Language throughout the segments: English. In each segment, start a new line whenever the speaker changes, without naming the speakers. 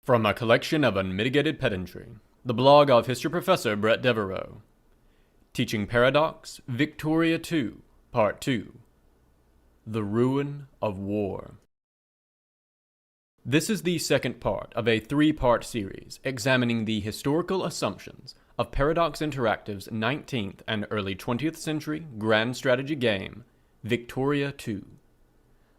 From a collection of Unmitigated Pedantry, the blog of history professor Bret Devereaux. Teaching Paradox, Victoria II, Part 2. The Ruin of War. This is the second part of a three-part series examining the historical assumptions of Paradox Interactive's 19th and early 20th century grand strategy game, Victoria II.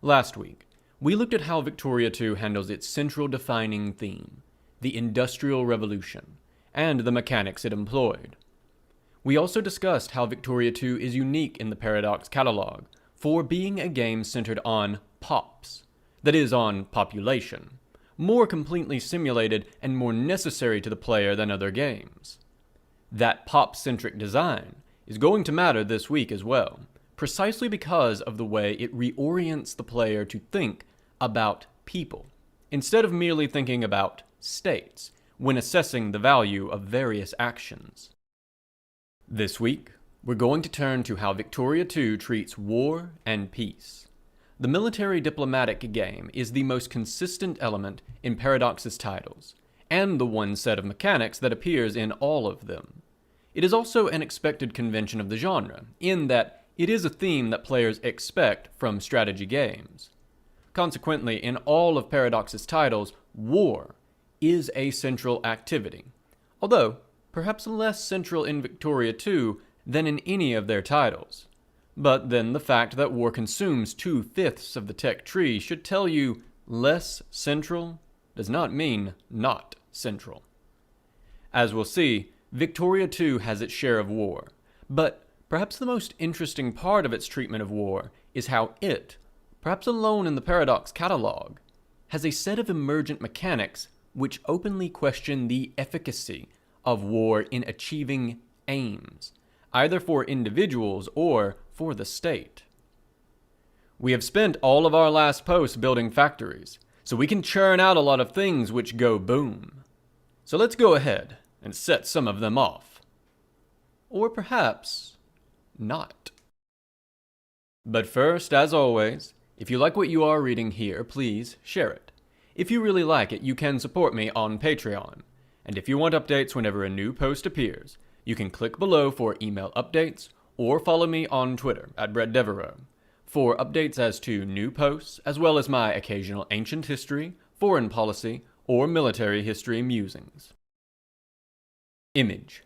Last week, we looked at how Victoria II handles its central defining theme, the Industrial Revolution, and the mechanics it employed. We also discussed how Victoria II is unique in the Paradox catalog for being a game centered on pops, that is, on population, more completely simulated and more necessary to the player than other games. That pop-centric design is going to matter this week as well, precisely because of the way it reorients the player to think about people, instead of merely thinking about states when assessing the value of various actions. This week, we're going to turn to how Victoria II treats war and peace. The military diplomatic game is the most consistent element in Paradox's titles, and the one set of mechanics that appears in all of them. It is also an expected convention of the genre, in that it is a theme that players expect from strategy games. Consequently, in all of Paradox's titles, war is a central activity, although perhaps less central in Victoria II than in any of their titles. But then the fact that war consumes 2/5 of the tech tree should tell you less central does not mean not central. As we'll see, Victoria II has its share of war, but perhaps the most interesting part of its treatment of war is how it, perhaps alone in the Paradox catalog, has a set of emergent mechanics which openly question the efficacy of war in achieving aims, either for individuals or for the state. We have spent all of our last posts building factories, so we can churn out a lot of things which go boom. So let's go ahead and set some of them off. Or perhaps not. But first, as always, if you like what you are reading here, please share it. If you really like it, you can support me on Patreon. And if you want updates whenever a new post appears, you can click below for email updates or follow me on Twitter at Bret Devereaux for updates as to new posts, as well as my occasional ancient history, foreign policy, or military history musings. Image.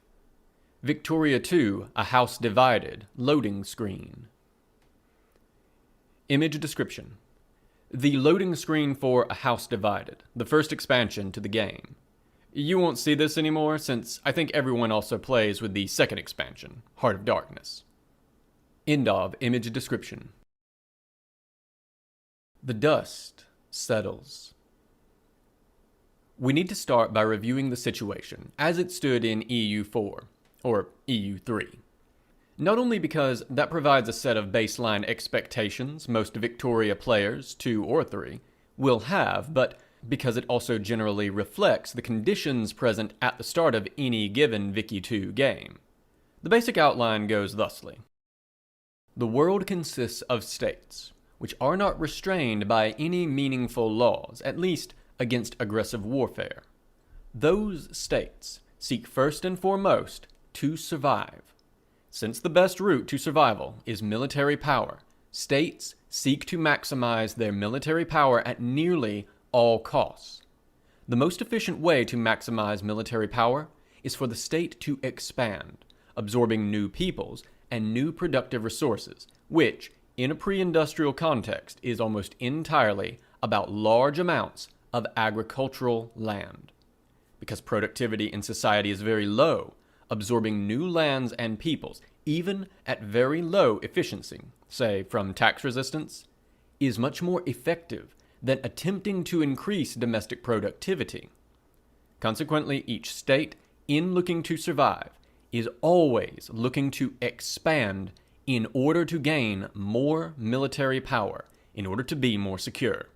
Victoria II, A House Divided, loading screen. Image description. The loading screen for A House Divided, the first expansion to the game. You won't see this anymore since I think everyone also plays with the second expansion, Heart of Darkness. End of image description. The dust settles. We need to start by reviewing the situation as it stood in EU4, or EU3. Not only because that provides a set of baseline expectations most Victoria players, 2 or 3, will have, but because it also generally reflects the conditions present at the start of any given Vicky 2 game. The basic outline goes thusly. The world consists of states, which are not restrained by any meaningful laws, at least against aggressive warfare. Those states seek first and foremost to survive. Since the best route to survival is military power, states seek to maximize their military power at nearly all costs. The most efficient way to maximize military power is for the state to expand, absorbing new peoples and new productive resources, which, in a pre-industrial context, is almost entirely about large amounts of agricultural land. Because productivity in society is very low, absorbing new lands and peoples, even at very low efficiency, say from tax resistance, is much more effective than attempting to increase domestic productivity. Consequently, each state, in looking to survive, is always looking to expand in order to gain more military power, in order to be more secure.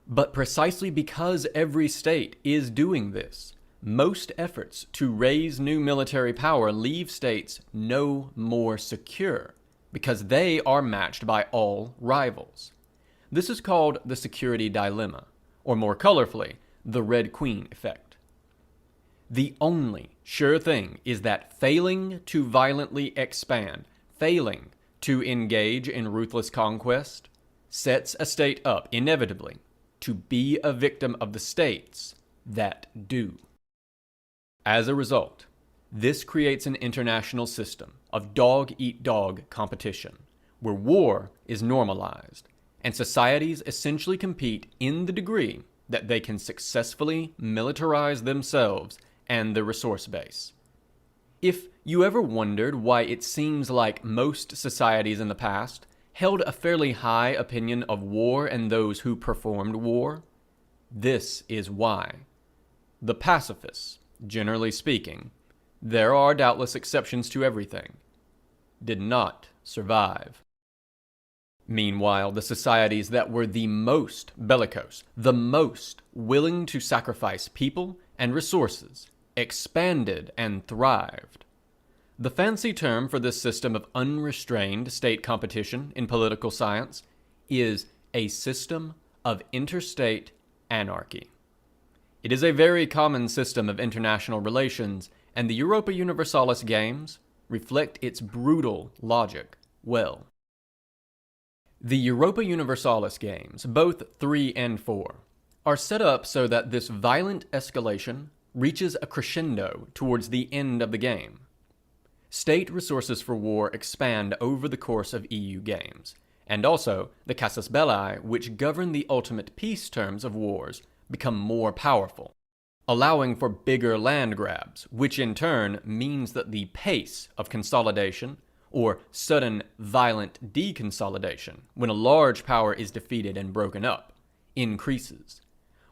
But precisely because every state is doing this, most efforts to raise new military power leave states no more secure, because they are matched by all rivals. This is called the security dilemma, or more colorfully, the Red Queen effect. The only sure thing is that failing to violently expand, failing to engage in ruthless conquest, sets a state up, inevitably, to be a victim of the states that do. As a result, this creates an international system of dog-eat-dog competition, where war is normalized, and societies essentially compete in the degree that they can successfully militarize themselves and the resource base. If you ever wondered why it seems like most societies in the past held a fairly high opinion of war and those who performed war, this is why. The pacifists, generally speaking, there are doubtless exceptions to everything, did not survive. Meanwhile, the societies that were the most bellicose, the most willing to sacrifice people and resources, expanded and thrived. The fancy term for this system of unrestrained state competition in political science is a system of interstate anarchy. It is a very common system of international relations, and the Europa Universalis games reflect its brutal logic well. The Europa Universalis games, both 3 and 4, are set up so that this violent escalation reaches a crescendo towards the end of the game. State resources for war expand over the course of EU games, and also the casus belli, which govern the ultimate peace terms of wars, become more powerful, allowing for bigger land grabs, which in turn means that the pace of consolidation, or sudden violent deconsolidation, when a large power is defeated and broken up, increases,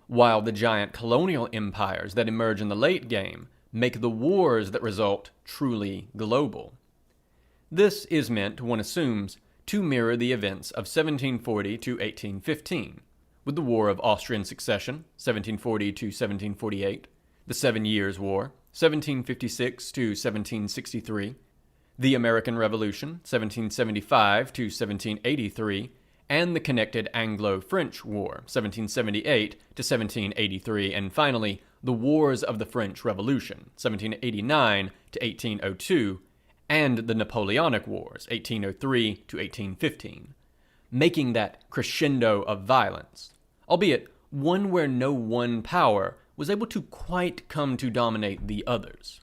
while the giant colonial empires that emerge in the late game make the wars that result truly global. This is meant, one assumes, to mirror the events of 1740 to 1815, with the War of Austrian Succession, 1740 to 1748, the 7 Years' War, 1756 to 1763, the American Revolution, 1775 to 1783, and the connected Anglo-French War, 1778 to 1783, and finally, the Wars of the French Revolution, 1789 to 1802, and the Napoleonic Wars, 1803 to 1815, making that crescendo of violence, albeit one where no one power was able to quite come to dominate the others.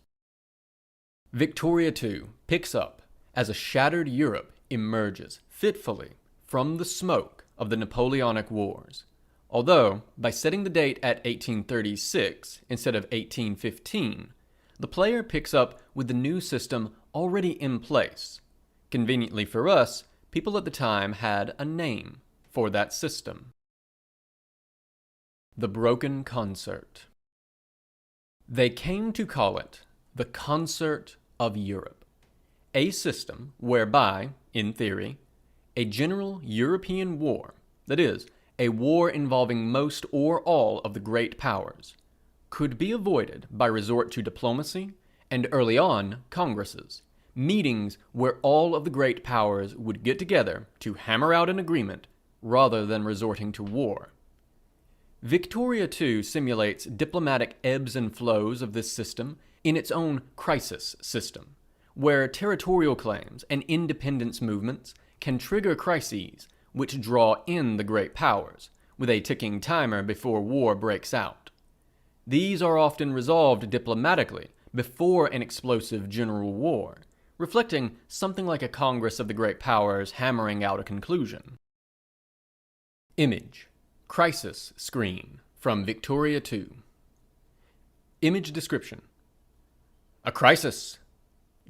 Victoria II picks up as a shattered Europe emerges fitfully from the smoke of the Napoleonic Wars, although by setting the date at 1836 instead of 1815, the player picks up with the new system already in place. Conveniently for us, people at the time had a name for that system. The Broken Concert. They came to call it the Concert of Europe, a system whereby, in theory, a general European war, that is, a war involving most or all of the great powers, could be avoided by resort to diplomacy and, early on, congresses, meetings where all of the great powers would get together to hammer out an agreement rather than resorting to war. Victoria II simulates diplomatic ebbs and flows of this system in its own crisis system, where territorial claims and independence movements can trigger crises which draw in the great powers, with a ticking timer before war breaks out. These are often resolved diplomatically before an explosive general war, reflecting something like a Congress of the great powers hammering out a conclusion. Image. Crisis screen from Victoria II. Image description. A crisis.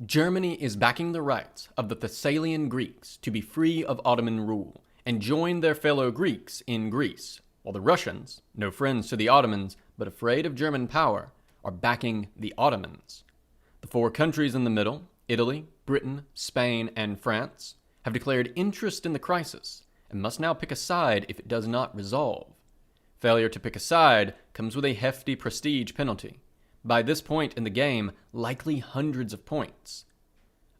Germany is backing the rights of the Thessalian Greeks to be free of Ottoman rule and join their fellow Greeks in Greece, while the Russians, no friends to the Ottomans but afraid of German power, are backing the Ottomans. The 4 countries in the middle, Italy, Britain, Spain, and France, have declared interest in the crisis and must now pick a side if it does not resolve. Failure to pick a side comes with a hefty prestige penalty. By this point in the game, likely hundreds of points.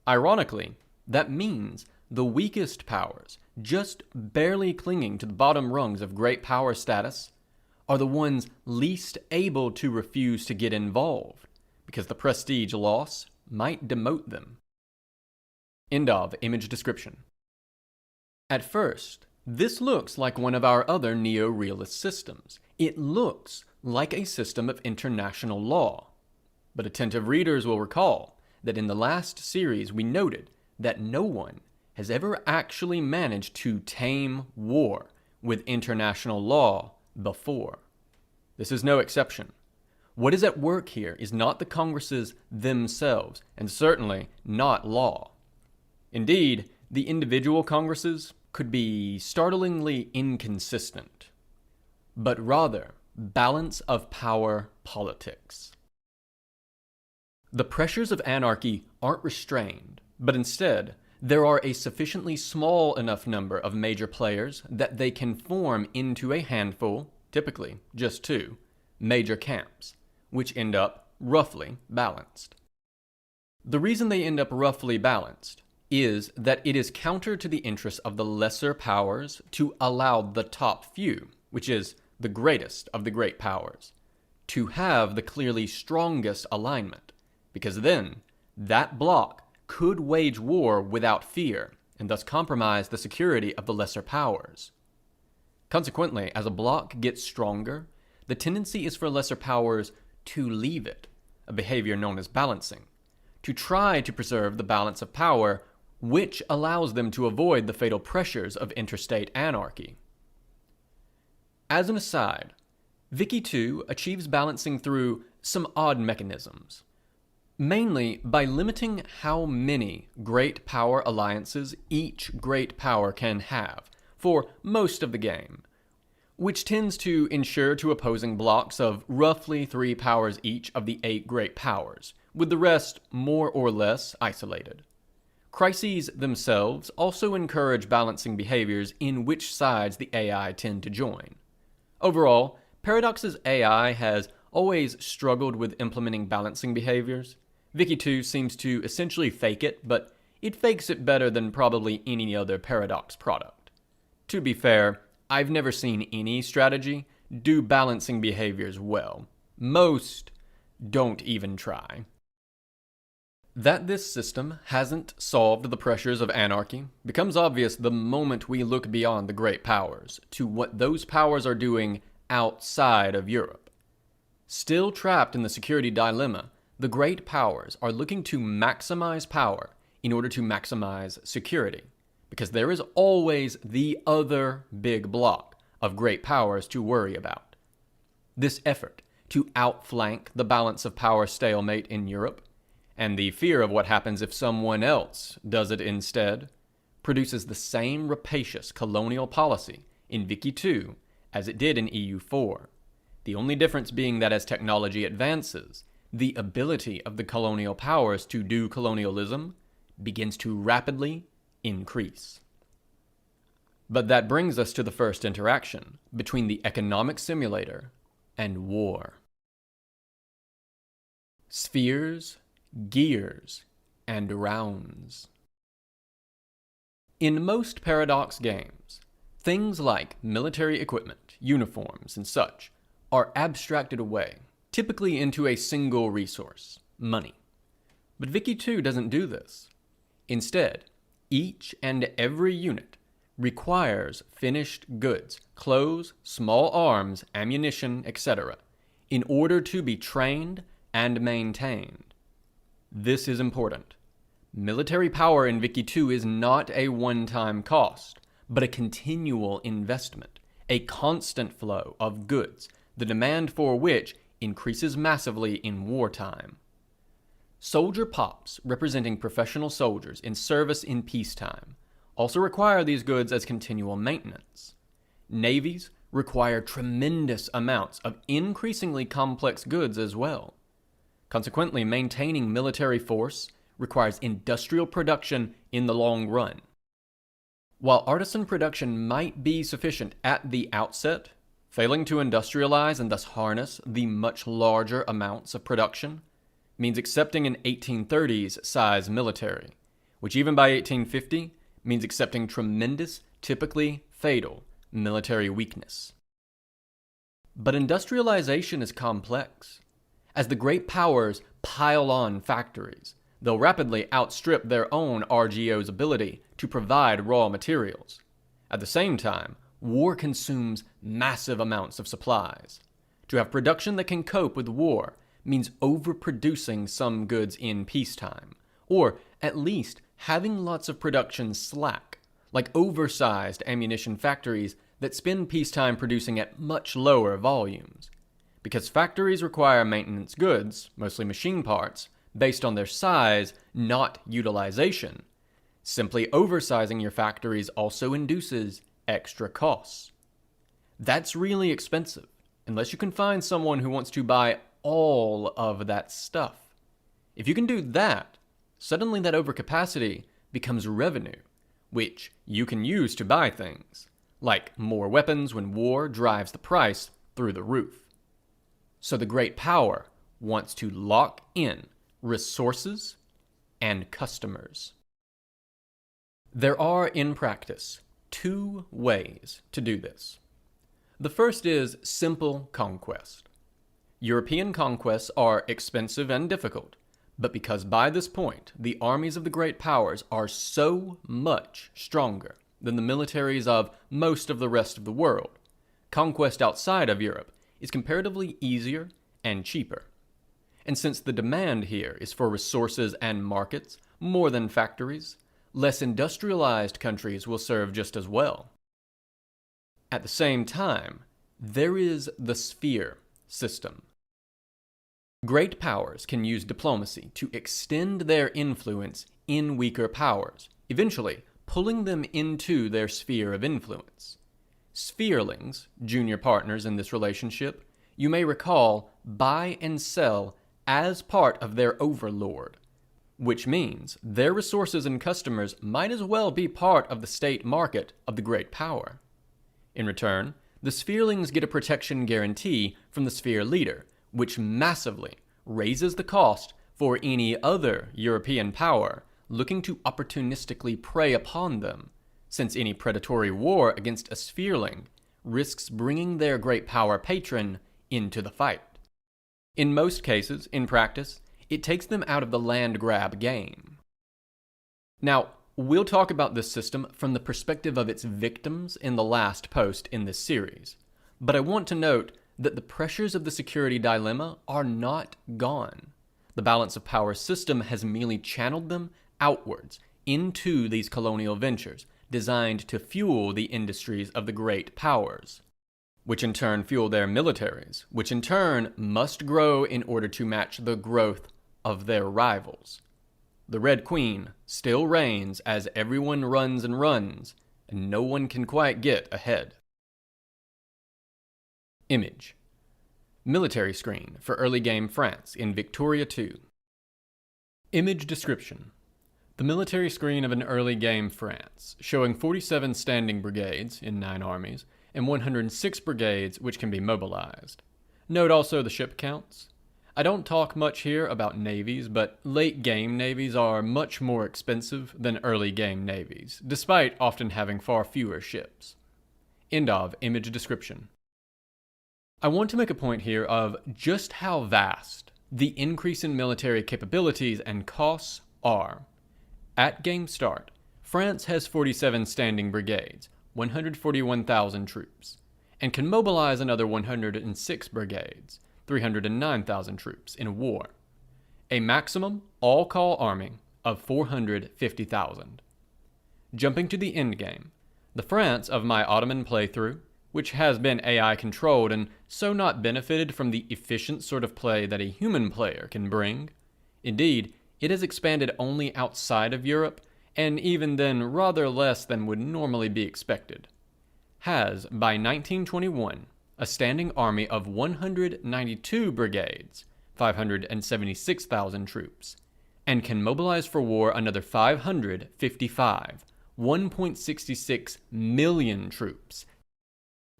Ironically, that means the weakest powers, just barely clinging to the bottom rungs of great power status, are the ones least able to refuse to get involved, because the prestige loss might demote them. End of image description. At first, this looks like one of our other neo-realist systems. It looks like a system of international law. But attentive readers will recall that in the last series we noted that no one has ever actually managed to tame war with international law before. This is no exception. What is at work here is not the Congresses themselves, and certainly not law. Indeed, the individual Congresses could be startlingly inconsistent, but rather balance of power politics. The pressures of anarchy aren't restrained, but instead, there are a sufficiently small enough number of major players that they can form into a handful, typically just two, major camps, which end up roughly balanced. The reason they end up roughly balanced is that it is counter to the interests of the lesser powers to allow the top few, which is the greatest of the great powers, to have the clearly strongest alignment, because then that bloc could wage war without fear and thus compromise the security of the lesser powers. Consequently, as a bloc gets stronger, the tendency is for lesser powers to leave it, a behavior known as balancing, to try to preserve the balance of power, which allows them to avoid the fatal pressures of interstate anarchy. As an aside, Vicky 2 achieves balancing through some odd mechanisms, mainly by limiting how many great power alliances each great power can have for most of the game, which tends to ensure to opposing blocks of roughly 3 powers each of the 8 great powers, with the rest more or less isolated. Crises themselves also encourage balancing behaviors in which sides the AI tend to join. Overall, Paradox's AI has always struggled with implementing balancing behaviors. Vicky 2 seems to essentially fake it, but it fakes it better than probably any other Paradox product. To be fair, I've never seen any strategy do balancing behaviors well. Most don't even try. That this system hasn't solved the pressures of anarchy becomes obvious the moment we look beyond the great powers to what those powers are doing outside of Europe. Still trapped in the security dilemma, the great powers are looking to maximize power in order to maximize security, because there is always the other big block of great powers to worry about. This effort to outflank the balance of power stalemate in Europe, and the fear of what happens if someone else does it instead, produces the same rapacious colonial policy in Vicky 2 as it did in EU 4. The only difference being that as technology advances, the ability of the colonial powers to do colonialism begins to rapidly increase. But that brings us to the first interaction between the economic simulator and war. Spheres, gears, and rounds. In most Paradox games, things like military equipment, uniforms, and such are abstracted away, typically into a single resource, money. But Vicky 2 doesn't do this. Instead, each and every unit requires finished goods, clothes, small arms, ammunition, etc., in order to be trained and maintained. This is important. Military power in Vicky 2 is not a one-time cost, but a continual investment, a constant flow of goods, the demand for which increases massively in wartime. Soldier pops, representing professional soldiers in service in peacetime, also require these goods as continual maintenance. Navies require tremendous amounts of increasingly complex goods as well. Consequently, maintaining military force requires industrial production in the long run. While artisan production might be sufficient at the outset, failing to industrialize and thus harness the much larger amounts of production means accepting an 1830s size military, which even by 1850 means accepting tremendous, typically fatal, military weakness. But industrialization is complex. As the great powers pile on factories, they'll rapidly outstrip their own RGO's ability to provide raw materials. At the same time, war consumes massive amounts of supplies. To have production that can cope with war means overproducing some goods in peacetime, or at least having lots of production slack, like oversized ammunition factories that spend peacetime producing at much lower volumes. Because factories require maintenance goods, mostly machine parts, based on their size, not utilization. Simply oversizing your factories also induces extra costs. That's really expensive, unless you can find someone who wants to buy all of that stuff. If you can do that, suddenly that overcapacity becomes revenue, which you can use to buy things, like more weapons when war drives the price through the roof. So the great power wants to lock in resources and customers. There are, in practice, two ways to do this. The first is simple conquest. European conquests are expensive and difficult, but because by this point the armies of the great powers are so much stronger than the militaries of most of the rest of the world, conquest outside of Europe is comparatively easier and cheaper. And since the demand here is for resources and markets more than factories, less industrialized countries will serve just as well. At the same time, there is the sphere system. Great powers can use diplomacy to extend their influence in weaker powers, eventually pulling them into their sphere of influence. Spherelings, junior partners in this relationship, you may recall, buy and sell as part of their overlord, which means their resources and customers might as well be part of the state market of the great power. In return, the spherelings get a protection guarantee from the sphere leader, which massively raises the cost for any other European power looking to opportunistically prey upon them, since any predatory war against a sphereling risks bringing their great power patron into the fight. In most cases, in practice, it takes them out of the land grab game. Now, we'll talk about this system from the perspective of its victims in the last post in this series, but I want to note that the pressures of the security dilemma are not gone. The balance of power system has merely channeled them outwards into these colonial ventures designed to fuel the industries of the great powers, which in turn fuel their militaries, which in turn must grow in order to match the growth of their rivals. The Red Queen still reigns as everyone runs and runs, and no one can quite get ahead. Image. Military screen for early game France in Victoria 2. Image description. The military screen of an early game France, showing 47 standing brigades in 9 armies, and 106 brigades which can be mobilized. Note also the ship counts. I don't talk much here about navies, but late game navies are much more expensive than early game navies, despite often having far fewer ships. End of image description. I want to make a point here of just how vast the increase in military capabilities and costs are. At game start, France has 47 standing brigades, 141,000 troops, and can mobilize another 106 brigades, 309,000 troops in war. A maximum all-call army of 450,000. Jumping to the endgame, the France of my Ottoman playthrough, which has been AI controlled and so not benefited from the efficient sort of play that a human player can bring. Indeed, it has expanded only outside of Europe, and even then rather less than would normally be expected. Has, by 1921, a standing army of 192 brigades, 576,000 troops, and can mobilize for war another 555, 1.66 million troops,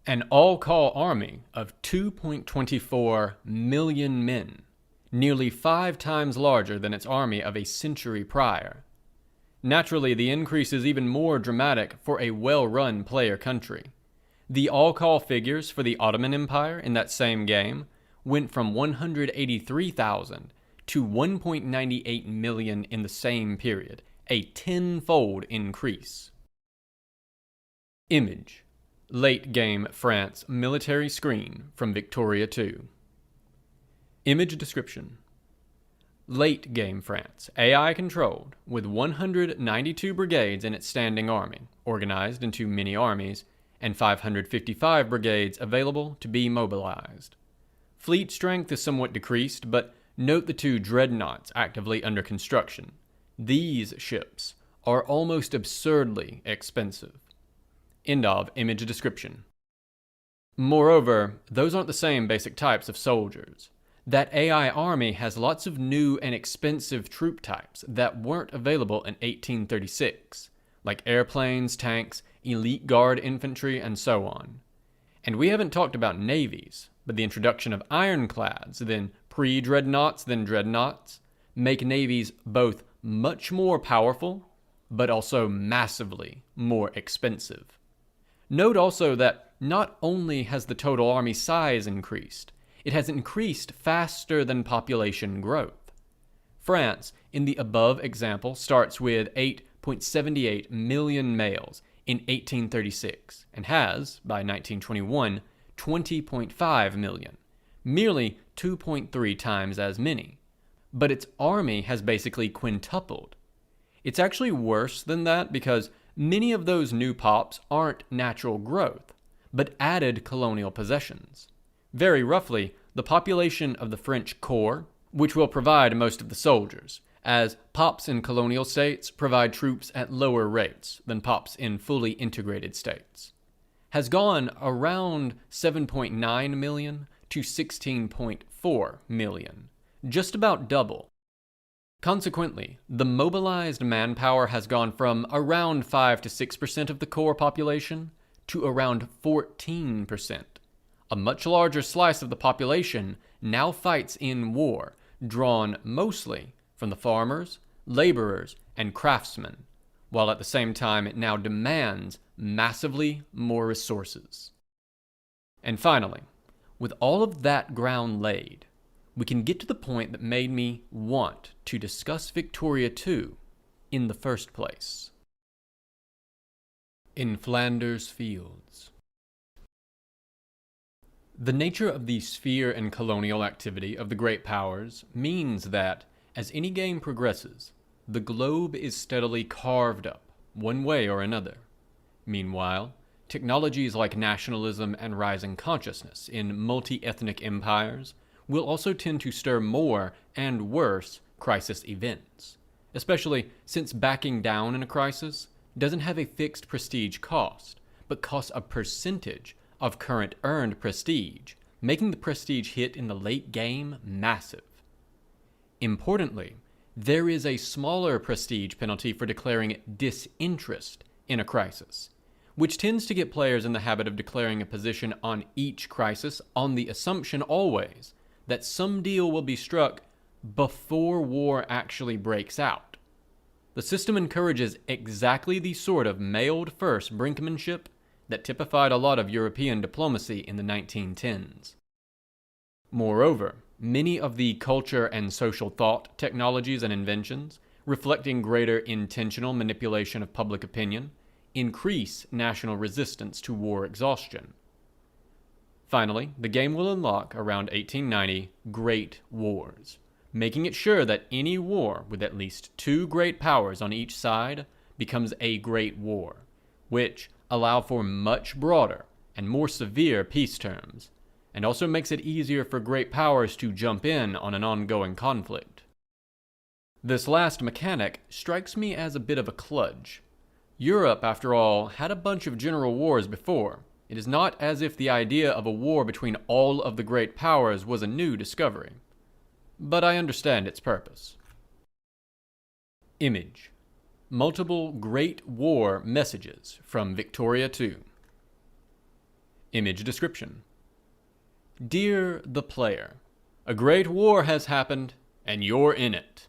an all-call army of 2.24 million men, nearly 5 times larger than its army of a century prior. Naturally, the increase is even more dramatic for a well-run player country. The all-call figures for the Ottoman Empire in that same game went from 183,000 to 1.98 million in the same period, a tenfold increase. Image: late game France military screen from Victoria II. Image description: late game France, AI controlled, with 192 brigades in its standing army, organized into mini armies, and 555 brigades available to be mobilized. Fleet strength is somewhat decreased, but note the 2 dreadnoughts actively under construction. These ships are almost absurdly expensive. End of image description. Moreover, those aren't the same basic types of soldiers. That AI army has lots of new and expensive troop types that weren't available in 1836, like airplanes, tanks, elite guard infantry, and so on. And we haven't talked about navies, but the introduction of ironclads, then pre-dreadnoughts, then dreadnoughts, make navies both much more powerful, but also massively more expensive. Note also that not only has the total army size increased, it has increased faster than population growth. France, in the above example, starts with 8.78 million males in 1836 and has, by 1921, 20.5 million, merely 2.3 times as many. But its army has basically quintupled. It's actually worse than that because many of those new pops aren't natural growth, but added colonial possessions. Very roughly, the population of the French core, which will provide most of the soldiers, as pops in colonial states provide troops at lower rates than pops in fully integrated states, has gone around 7.9 million to 16.4 million, just about double. Consequently, the mobilized manpower has gone from around 5 to 6% of the core population to around 14%. A much larger slice of the population now fights in war, drawn mostly from the farmers, laborers, and craftsmen, while at the same time it now demands massively more resources. And finally, with all of that ground laid, we can get to the point that made me want to discuss Victoria II in the first place. In Flanders fields. The nature of the sphere and colonial activity of the great powers means that, as any game progresses, the globe is steadily carved up, one way or another. Meanwhile, technologies like nationalism and rising consciousness in multi-ethnic empires will also tend to stir more and worse crisis events, especially since backing down in a crisis doesn't have a fixed prestige cost, but costs a percentage of current earned prestige, making the prestige hit in the late game massive. Importantly, there is a smaller prestige penalty for declaring disinterest in a crisis, which tends to get players in the habit of declaring a position on each crisis on the assumption always that some deal will be struck before war actually breaks out. The system encourages exactly the sort of mailed-first brinkmanship that typified a lot of European diplomacy in the 1910s. Moreover, many of the culture and social thought technologies and inventions, reflecting greater intentional manipulation of public opinion, increase national resistance to war exhaustion. Finally, the game will unlock, around 1890, Great Wars, making it sure that any war with at least 2 great powers on each side becomes a Great War, which allow for much broader and more severe peace terms, and also makes it easier for great powers to jump in on an ongoing conflict. This last mechanic strikes me as a bit of a kludge. Europe, after all, had a bunch of general wars before. It is not as if the idea of a war between all of the great powers was a new discovery. But I understand its purpose. Image: multiple Great War messages from Victoria II. Image description: Dear the player, a great war has happened, and you're in it.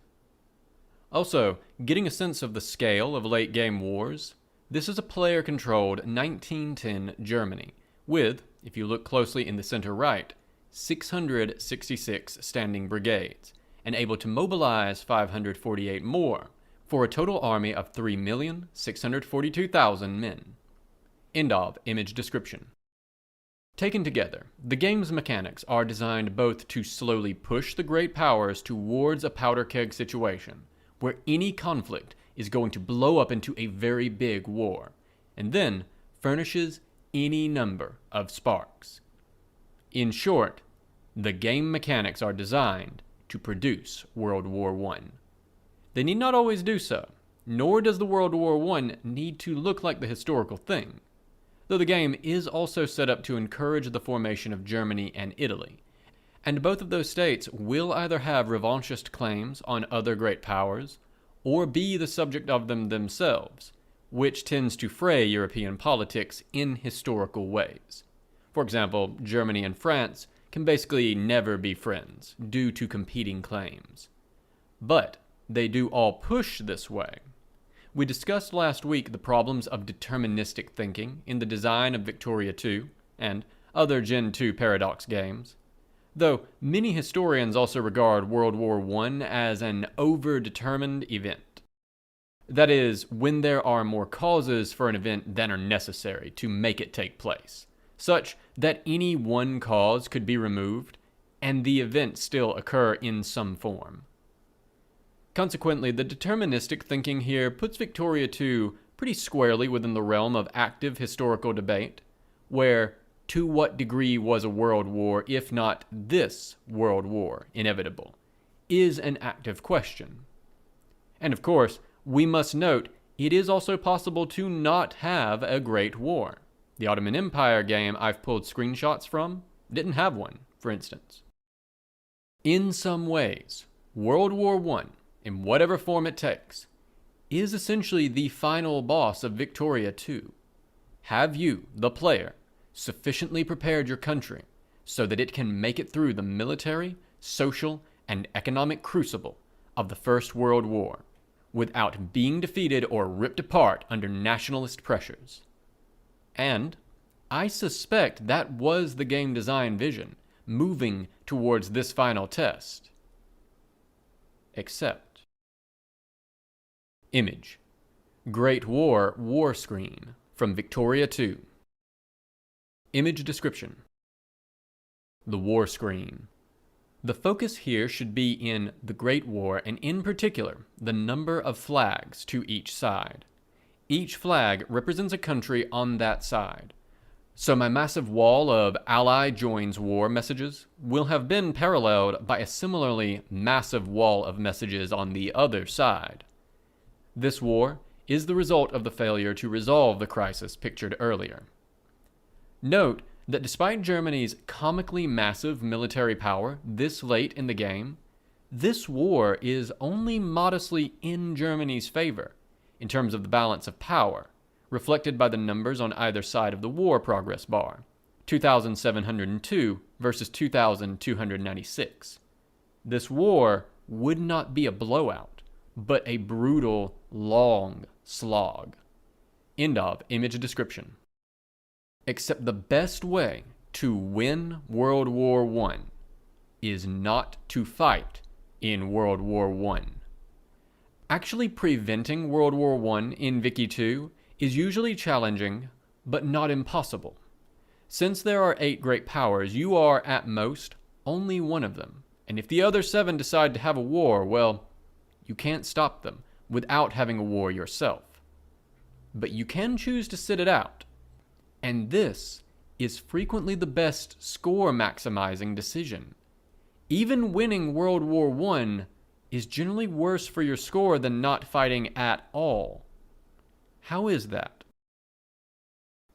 Also, getting a sense of the scale of late-game wars, this is a player-controlled 1910 Germany, with, if you look closely in the center right, 666 standing brigades, and able to mobilize 548 more, for a total army of 3,642,000 men. End of image description. Taken together, the game's mechanics are designed both to slowly push the great powers towards a powder keg situation, where any conflict is going to blow up into a very big war, and then furnishes any number of sparks. In short, the game mechanics are designed to produce World War I. They need not always do so, nor does the World War I need to look like the historical thing, though the game is also set up to encourage the formation of Germany and Italy, and both of those states will either have revanchist claims on other great powers, or be the subject of them themselves, which tends to fray European politics in historical ways. For example, Germany and France can basically never be friends due to competing claims. But they do all push this way. We discussed last week the problems of deterministic thinking in the design of Victoria 2 and other Gen 2 Paradox games, though many historians also regard World War I as an overdetermined event. That is, when there are more causes for an event than are necessary to make it take place, such that any one cause could be removed and the event still occur in some form. Consequently, the deterministic thinking here puts Victoria 2 pretty squarely within the realm of active historical debate, where to what degree was a world war, if not this world war, inevitable, is an active question. And of course, we must note it is also possible to not have a great war. The Ottoman Empire game I've pulled screenshots from didn't have one, for instance. In some ways, World War I, in whatever form it takes, is essentially the final boss of Victoria 2. Have you, the player, sufficiently prepared your country so that it can make it through the military, social, and economic crucible of the First World War without being defeated or ripped apart under nationalist pressures? And I suspect that was the game design vision, moving towards this final test. Except. Image. Great War War Screen from Victoria 2. Image description. The War Screen. The focus here should be in the Great War, and in particular, the number of flags to each side. Each flag represents a country on that side. So my massive wall of Ally joins war messages will have been paralleled by a similarly massive wall of messages on the other side. This war is the result of the failure to resolve the crisis pictured earlier. Note that despite Germany's comically massive military power this late in the game, this war is only modestly in Germany's favor in terms of the balance of power, reflected by the numbers on either side of the war progress bar, 2,702 versus 2,296. This war would not be a blowout, but a brutal, long slog. End of image description. Except the best way to win World War I is not to fight in World War I. Actually preventing World War I in Vicky 2 is usually challenging, but not impossible. Since there are 8 great powers, you are, at most, only one of them. And if the other 7 decide to have a war, well, you can't stop them without having a war yourself. But you can choose to sit it out. And this is frequently the best score-maximizing decision. Even winning World War I is generally worse for your score than not fighting at all. How is that?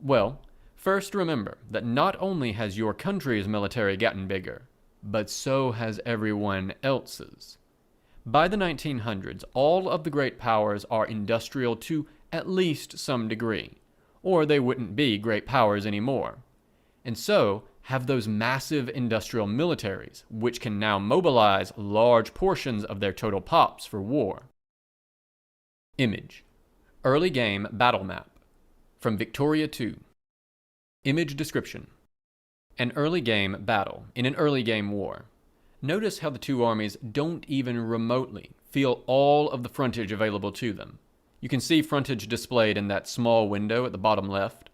Well, first remember that not only has your country's military gotten bigger, but so has everyone else's. By the 1900s, all of the great powers are industrial to at least some degree, or they wouldn't be great powers anymore, and so have those massive industrial militaries, which can now mobilize large portions of their total pops for war. Image. Early game battle map from Victoria 2. Image description. An early game battle in an early game war. Notice how the two armies don't even remotely feel all of the frontage available to them. You can see frontage displayed in that small window at the bottom left.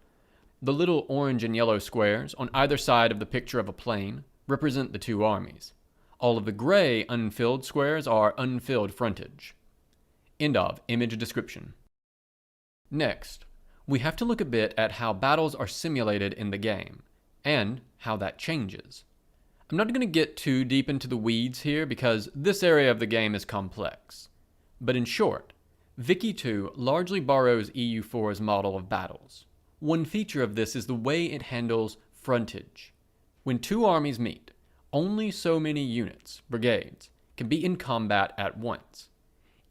The little orange and yellow squares on either side of the picture of a plane represent the two armies. All of the gray unfilled squares are unfilled frontage. End of image description. Next, we have to look a bit at how battles are simulated in the game, and how that changes. I'm not going to get too deep into the weeds here because this area of the game is complex. But in short, Vicky 2 largely borrows EU4's model of battles. One feature of this is the way it handles frontage. When two armies meet, only so many units, brigades, can be in combat at once.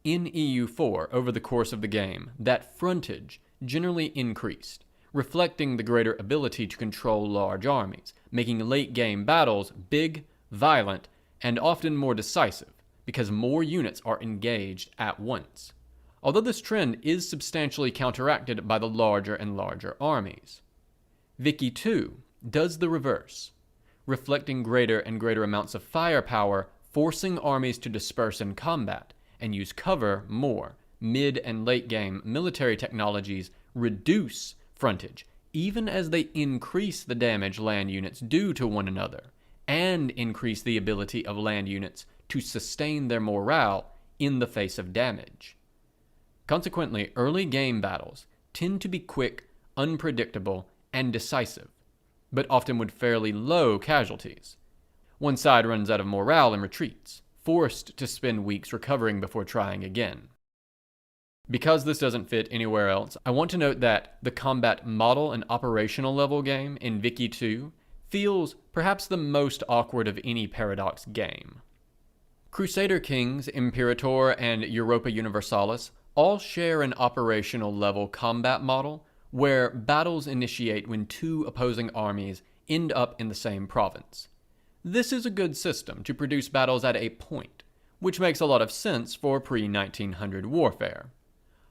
In EU4, over the course of the game, that frontage generally increased, reflecting the greater ability to control large armies, making late-game battles big, violent, and often more decisive, because more units are engaged at once. Although this trend is substantially counteracted by the larger and larger armies. Vicky 2 does the reverse, reflecting greater and greater amounts of firepower, forcing armies to disperse in combat and use cover more. Mid and late game military technologies reduce frontage even as they increase the damage land units do to one another and increase the ability of land units to sustain their morale in the face of damage. Consequently, early game battles tend to be quick, unpredictable, and decisive, but often with fairly low casualties. One side runs out of morale and retreats, forced to spend weeks recovering before trying again. Because this doesn't fit anywhere else, I want to note that the combat model and operational level game in Vicky 2 feels perhaps the most awkward of any Paradox game. Crusader Kings, Imperator, and Europa Universalis all share an operational level combat model where battles initiate when two opposing armies end up in the same province. This is a good system to produce battles at a point, which makes a lot of sense for pre-1900 warfare.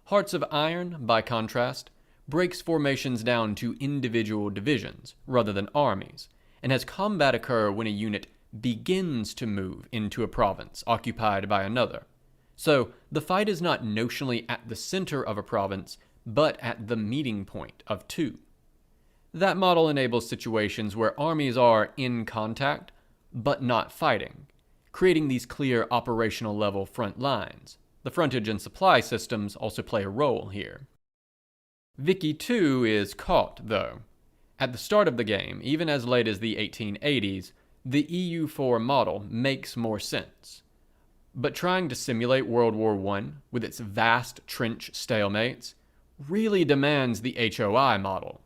Hearts of Iron, by contrast, breaks formations down to individual divisions rather than armies, and has combat occur when a unit begins to move into a province occupied by another. So the fight is not notionally at the center of a province, but at the meeting point of two. That model enables situations where armies are in contact, but not fighting, creating these clear operational level front lines. The frontage and supply systems also play a role here. Vicky 2 is caught, though. At the start of the game, even as late as the 1880s, the EU4 model makes more sense. But trying to simulate World War I with its vast trench stalemates really demands the HOI model.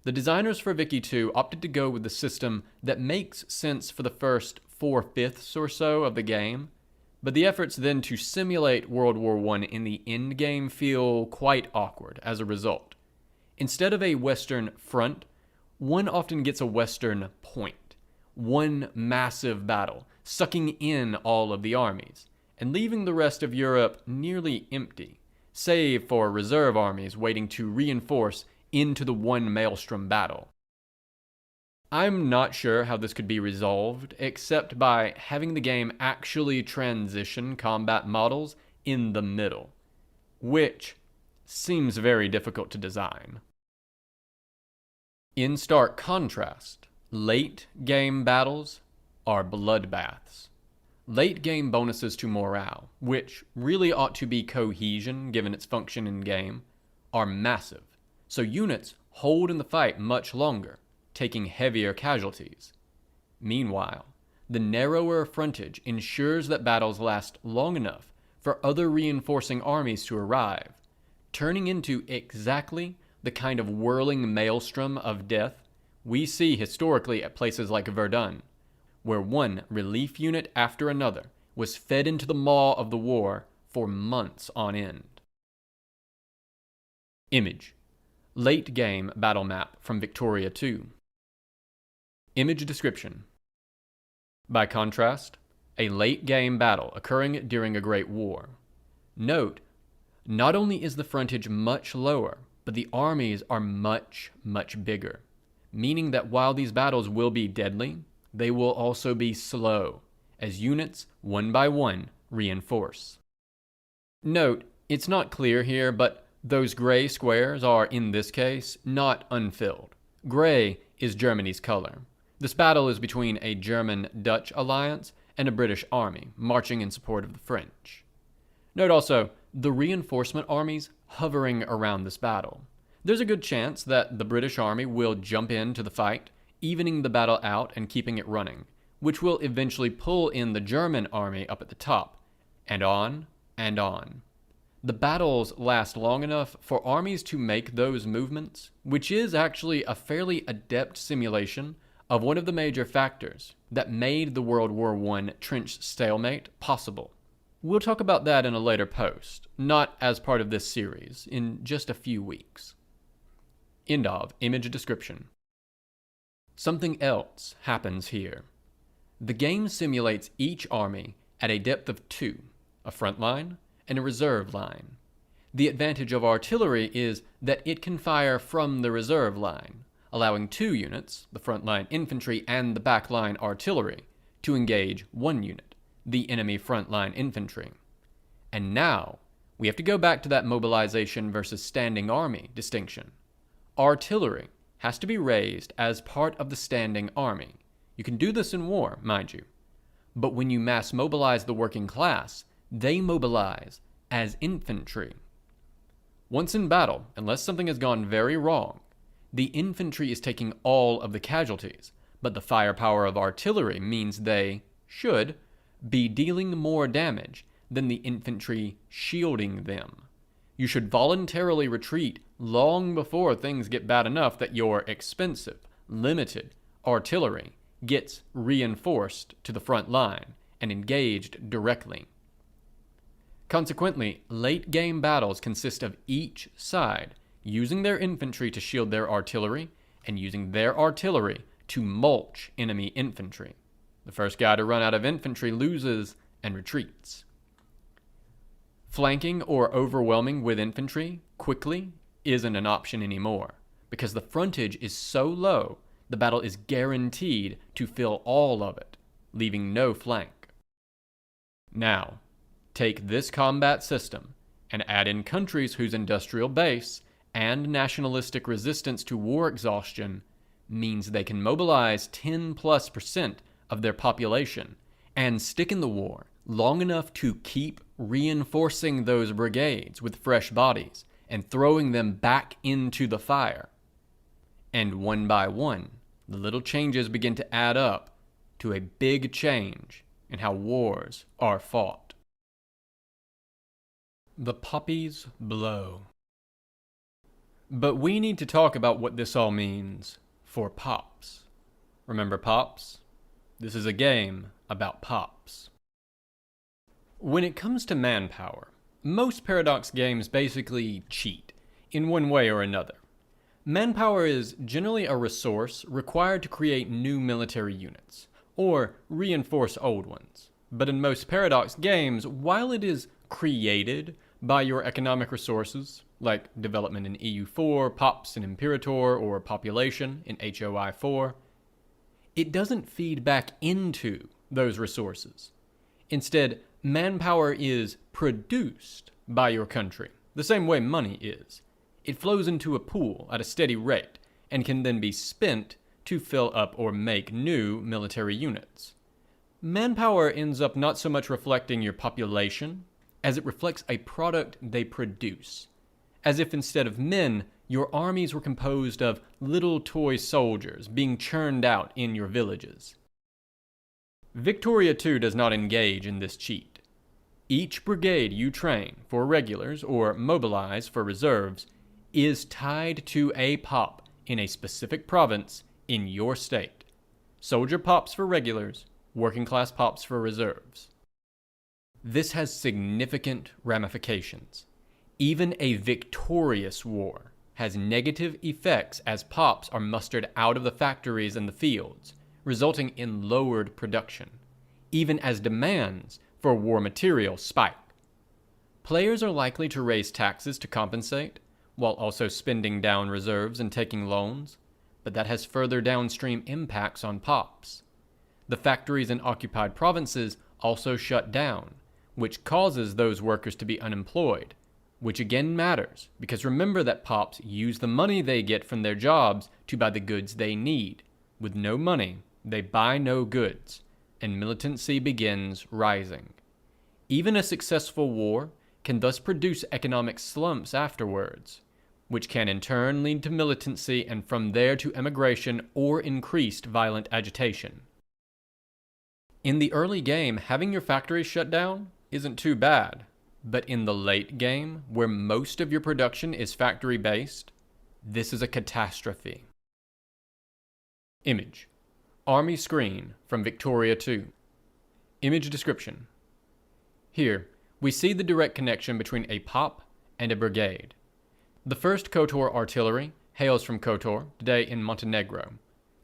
The designers for Vicky 2 opted to go with the system that makes sense for the first 4/5 or so of the game, but the efforts then to simulate World War I in the endgame feel quite awkward as a result. Instead of a Western front, one often gets a Western point, one massive battle, sucking in all of the armies, and leaving the rest of Europe nearly empty, save for reserve armies waiting to reinforce into the one maelstrom battle. I'm not sure how this could be resolved, except by having the game actually transition combat models in the middle, which seems very difficult to design. In stark contrast, late game battles are bloodbaths. Late game bonuses to morale, which really ought to be cohesion given its function in game, are massive, so units hold in the fight much longer, taking heavier casualties. Meanwhile, the narrower frontage ensures that battles last long enough for other reinforcing armies to arrive, turning into exactly the kind of whirling maelstrom of death we see historically at places like Verdun, where one relief unit after another was fed into the maw of the war for months on end. Image. Late game battle map from Victoria 2. Image description. By contrast, a late game battle occurring during a great war. Note, not only is the frontage much lower, but the armies are much, much bigger. meaning that while these battles will be deadly, they will also be slow, as units, one by one, reinforce. Note, it's not clear here, but those gray squares are, in this case, not unfilled. Gray is Germany's color. This battle is between a German-Dutch alliance and a British army, marching in support of the French. Note also the reinforcement armies hovering around this battle. There's a good chance that the British army will jump into the fight, evening the battle out and keeping it running, which will eventually pull in the German army up at the top, and on and on. The battles last long enough for armies to make those movements, which is actually a fairly adept simulation of one of the major factors that made the World War I trench stalemate possible. We'll talk about that in a later post, not as part of this series, in just a few weeks. End of image description. Something else happens here. The game simulates each army at a depth of 2, a front line and a reserve line. The advantage of artillery is that it can fire from the reserve line, allowing 2 units, the front line infantry and the back line artillery, to engage 1 unit, the enemy front line infantry. And now, we have to go back to that mobilization versus standing army distinction. Artillery has to be raised as part of the standing army. You can do this in war, mind you. But when you mass mobilize the working class, they mobilize as infantry. Once in battle, unless something has gone very wrong, the infantry is taking all of the casualties, but the firepower of artillery means they should be dealing more damage than the infantry shielding them. You should voluntarily retreat long before things get bad enough that your expensive, limited artillery gets reinforced to the front line and engaged directly. Consequently, late-game battles consist of each side using their infantry to shield their artillery and using their artillery to mulch enemy infantry. The first guy to run out of infantry loses and retreats. Flanking or overwhelming with infantry quickly isn't an option anymore, because the frontage is so low, the battle is guaranteed to fill all of it, leaving no flank. Now, take this combat system and add in countries whose industrial base and nationalistic resistance to war exhaustion means they can mobilize 10+% of their population and stick in the war long enough to keep reinforcing those brigades with fresh bodies and throwing them back into the fire. And one by one, the little changes begin to add up to a big change in how wars are fought. The poppies blow. But we need to talk about what this all means for pops. Remember pops? This is a game about pops. When it comes to manpower, most Paradox games basically cheat in one way or another. Manpower is generally a resource required to create new military units, or reinforce old ones. But in most Paradox games, while it is created by your economic resources, like development in EU4, POPs in Imperator, or population in HOI4, it doesn't feed back into those resources. Instead, manpower is produced by your country, the same way money is. It flows into a pool at a steady rate and can then be spent to fill up or make new military units. Manpower ends up not so much reflecting your population as it reflects a product they produce. As if instead of men, your armies were composed of little toy soldiers being churned out in your villages. Victoria 2 does not engage in this cheat. Each brigade you train for regulars or mobilize for reserves is tied to a pop in a specific province in your state. Soldier pops for regulars, working class pops for reserves. This has significant ramifications. Even a victorious war has negative effects as pops are mustered out of the factories and the fields, resulting in lowered production, even as demands for war material spike. Players are likely to raise taxes to compensate, while also spending down reserves and taking loans, but that has further downstream impacts on POPs. The factories in occupied provinces also shut down, which causes those workers to be unemployed, which again matters, because remember that POPs use the money they get from their jobs to buy the goods they need. With no money, they buy no goods, and militancy begins rising. Even a successful war can thus produce economic slumps afterwards, which can in turn lead to militancy and from there to emigration or increased violent agitation. In the early game, having your factories shut down isn't too bad, but in the late game, where most of your production is factory-based, this is a catastrophe. Image. Army screen from Victoria 2. Image description. Here, we see the direct connection between a POP and a brigade. The 1st KOTOR artillery hails from KOTOR, today in Montenegro.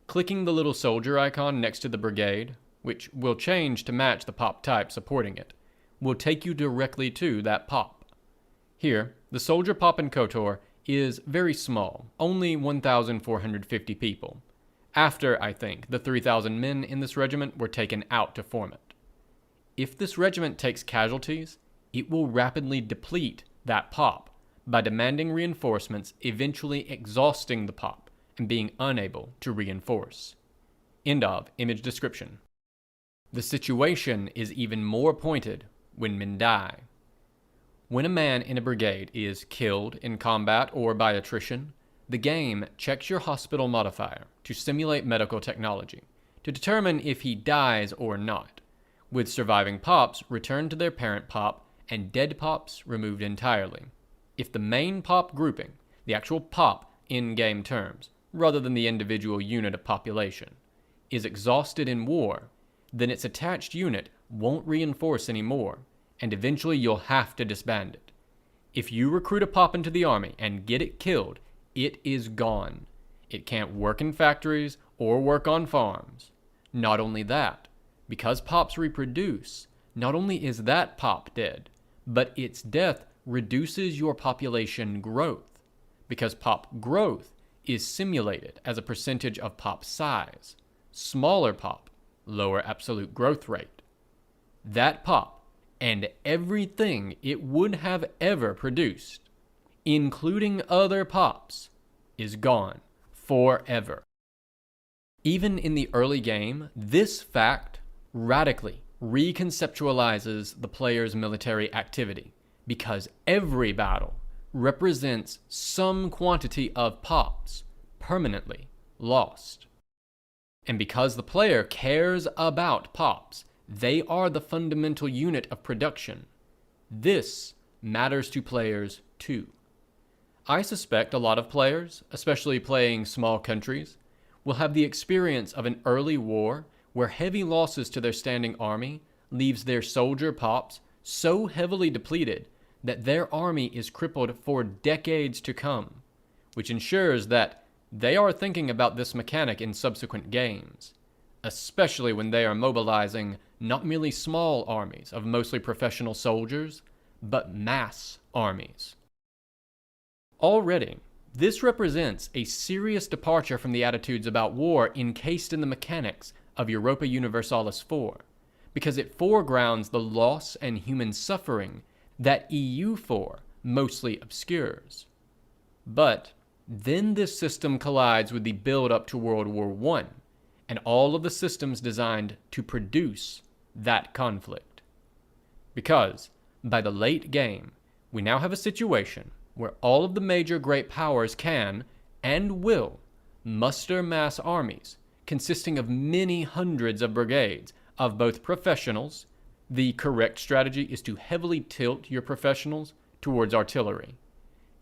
Clicking the little soldier icon next to the brigade, which will change to match the POP type supporting it, will take you directly to that POP. Here, the soldier POP in KOTOR is very small, only 1,450 people, after, I think, the 3,000 men in this regiment were taken out to form it. If this regiment takes casualties, it will rapidly deplete that POP by demanding reinforcements, eventually exhausting the POP and being unable to reinforce. End of image description. The situation is even more pointed when men die. When a man in a brigade is killed in combat or by attrition, the game checks your hospital modifier to simulate medical technology to determine if he dies or not, with surviving POPs returned to their parent POP and dead POPs removed entirely. If the main POP grouping, the actual POP in game terms, rather than the individual unit of population, is exhausted in war, then its attached unit won't reinforce anymore, and eventually you'll have to disband it. If you recruit a POP into the army and get it killed, it is gone. It can't work in factories or work on farms. Not only that, because POPs reproduce, not only is that POP dead, but its death reduces your population growth, because POP growth is simulated as a percentage of POP size. Smaller POP, lower absolute growth rate. That POP and everything it would have ever produced, including other POPs, is gone forever. Even in the early game, this fact radically reconceptualizes the player's military activity, because every battle represents some quantity of POPs permanently lost. And because the player cares about POPs, they are the fundamental unit of production. This matters to players too. I suspect a lot of players, especially playing small countries, will have the experience of an early war where heavy losses to their standing army leaves their soldier POPs so heavily depleted that their army is crippled for decades to come, which ensures that they are thinking about this mechanic in subsequent games, especially when they are mobilizing not merely small armies of mostly professional soldiers, but mass armies. Already, this represents a serious departure from the attitudes about war encased in the mechanics of Europa Universalis IV, because it foregrounds the loss and human suffering that EU4 mostly obscures. But then this system collides with the build-up to World War I, and all of the systems designed to produce that conflict. Because, by the late game, we now have a situation where all of the major great powers can, and will, muster mass armies consisting of many hundreds of brigades of both professionals. The correct strategy is to heavily tilt your professionals towards artillery,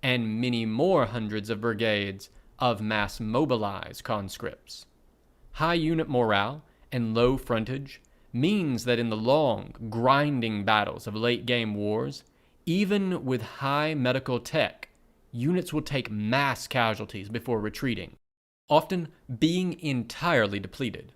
and many more hundreds of brigades of mass mobilized conscripts. High unit morale and low frontage means that in the long, grinding battles of late-game wars, even with high medical tech, units will take mass casualties before retreating, often being entirely depleted.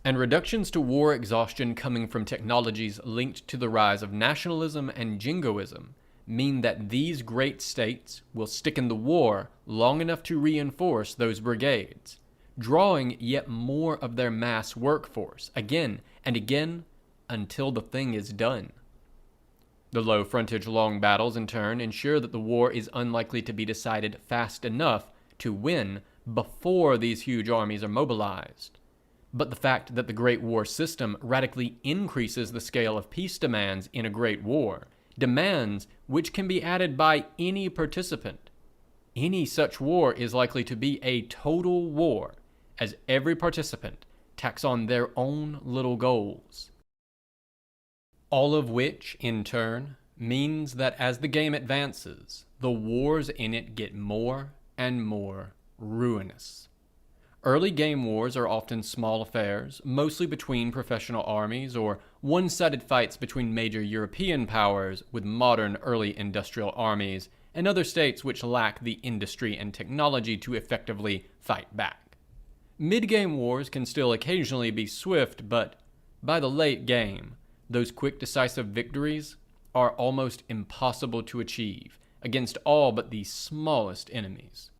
And reductions to war exhaustion coming from technologies linked to the rise of nationalism and jingoism mean that these great states will stick in the war long enough to reinforce those brigades, drawing yet more of their mass workforce again and again until the thing is done. The low frontage long battles in turn ensure that the war is unlikely to be decided fast enough to win before these huge armies are mobilized. But the fact that the Great War system radically increases the scale of peace demands in a Great War, demands which can be added by any participant. Any such war is likely to be a total war, as every participant tacks on their own little goals. All of which, in turn, means that as the game advances, the wars in it get more and more ruinous. Early game wars are often small affairs, mostly between professional armies or one-sided fights between major European powers with modern early industrial armies and other states which lack the industry and technology to effectively fight back. Mid-game wars can still occasionally be swift, but by the late game, those quick decisive victories are almost impossible to achieve against all but the smallest enemies.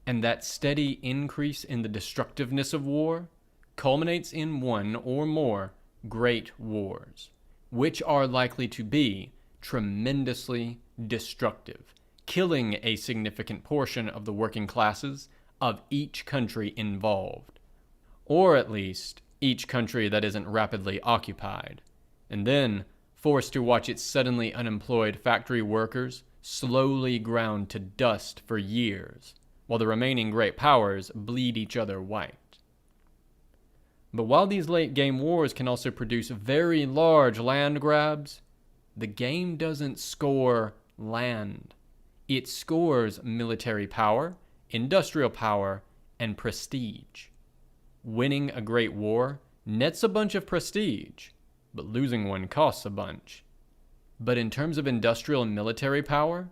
And that steady increase in the destructiveness of war culminates in one or more great wars, which are likely to be tremendously destructive, killing a significant portion of the working classes of each country involved, or at least each country that isn't rapidly occupied, and then forced to watch its suddenly unemployed factory workers slowly ground to dust for years, while the remaining great powers bleed each other white. But while these late-game wars can also produce very large land grabs, the game doesn't score land. It scores military power, industrial power, and prestige. Winning a great war nets a bunch of prestige, but losing one costs a bunch. But in terms of industrial and military power,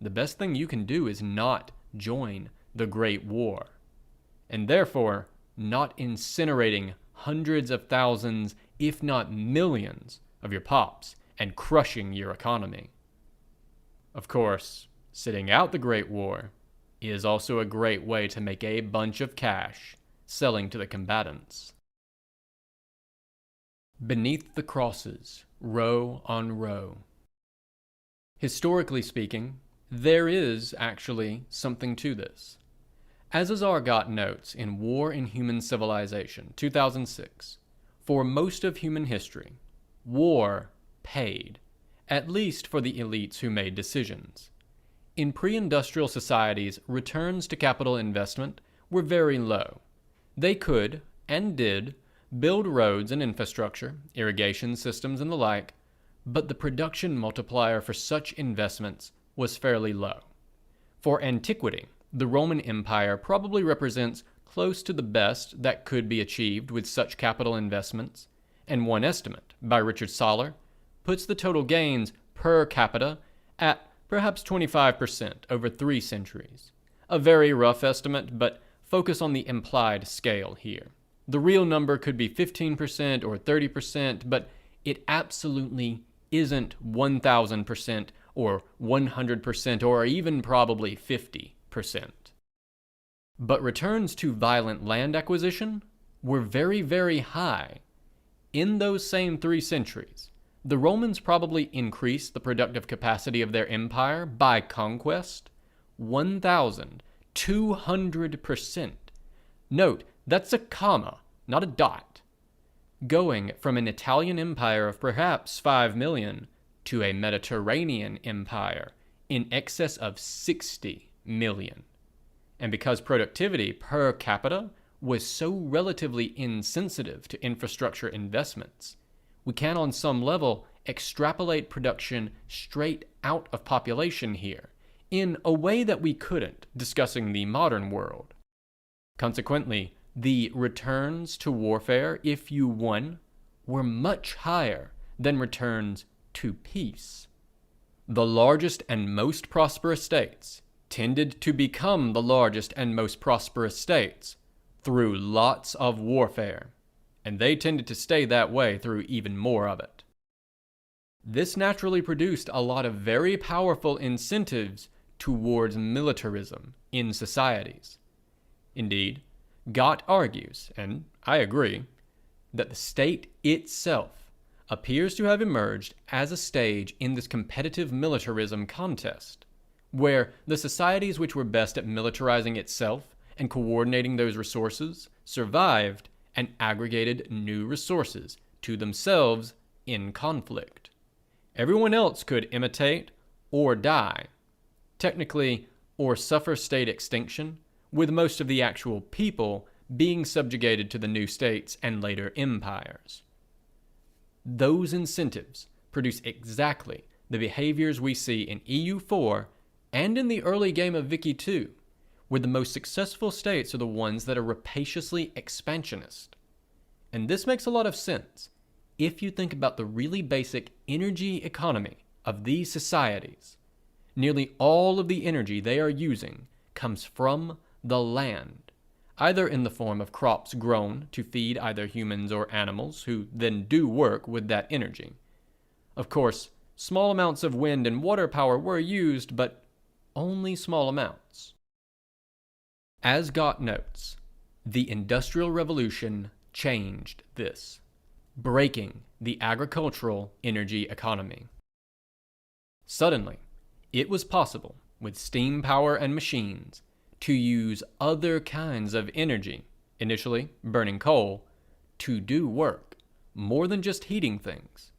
the best thing you can do is not join the Great War, and therefore not incinerating hundreds of thousands, if not millions, of your pops and crushing your economy. Of course, sitting out the Great War is also a great way to make a bunch of cash selling to the combatants. Beneath the crosses, row on row. Historically speaking, there is actually something to this. As Azargot notes in War in Human Civilization, 2006, for most of human history, war paid, at least for the elites who made decisions. In pre-industrial societies, returns to capital investment were very low. They could, and did, build roads and infrastructure, irrigation systems and the like, but the production multiplier for such investments was fairly low. For antiquity, the Roman Empire probably represents close to the best that could be achieved with such capital investments, and one estimate, by Richard Soller, puts the total gains per capita at perhaps 25% over 3 centuries. A very rough estimate, but focus on the implied scale here. The real number could be 15% or 30%, but it absolutely isn't 1,000% or 100% or even probably 50%. But returns to violent land acquisition were very, very high. In those same 3 centuries, the Romans probably increased the productive capacity of their empire by conquest 1,200%. Note, that's a comma, not a dot. Going from an Italian empire of perhaps 5 million to a Mediterranean empire in excess of 60 million. And because productivity per capita was so relatively insensitive to infrastructure investments, we can on some level extrapolate production straight out of population here, in a way that we couldn't discussing the modern world. Consequently, the returns to warfare, if you won, were much higher than returns to peace. The largest and most prosperous states tended to become the largest and most prosperous states through lots of warfare, and they tended to stay that way through even more of it. This naturally produced a lot of very powerful incentives towards militarism in societies. Indeed, Gott argues, and I agree, that the state itself appears to have emerged as a stage in this competitive militarism contest, where the societies which were best at militarizing itself and coordinating those resources survived and aggregated new resources to themselves in conflict. Everyone else could imitate or die, technically, or suffer state extinction, with most of the actual people being subjugated to the new states and later empires. Those incentives produce exactly the behaviors we see in EU4 and in the early game of Vicky 2, where the most successful states are the ones that are rapaciously expansionist. And this makes a lot of sense if you think about the really basic energy economy of these societies. Nearly all of the energy they are using comes from the land, either in the form of crops grown to feed either humans or animals who then do work with that energy. Of course, small amounts of wind and water power were used, but only small amounts. As Gott notes, the Industrial Revolution changed this, breaking the agricultural energy economy. Suddenly, it was possible, with steam power and machines, to use other kinds of energy, initially burning coal, to do work, more than just heating things.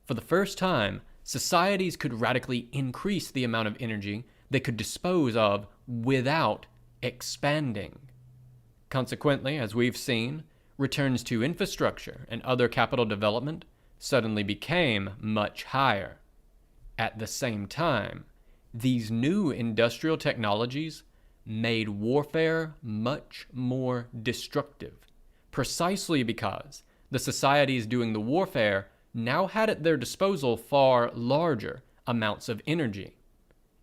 For the first time, societies could radically increase the amount of energy they could dispose of without expanding. Consequently, as we've seen, returns to infrastructure and other capital development suddenly became much higher. At the same time, these new industrial technologies made warfare much more destructive, precisely because the societies doing the warfare now had at their disposal far larger amounts of energy.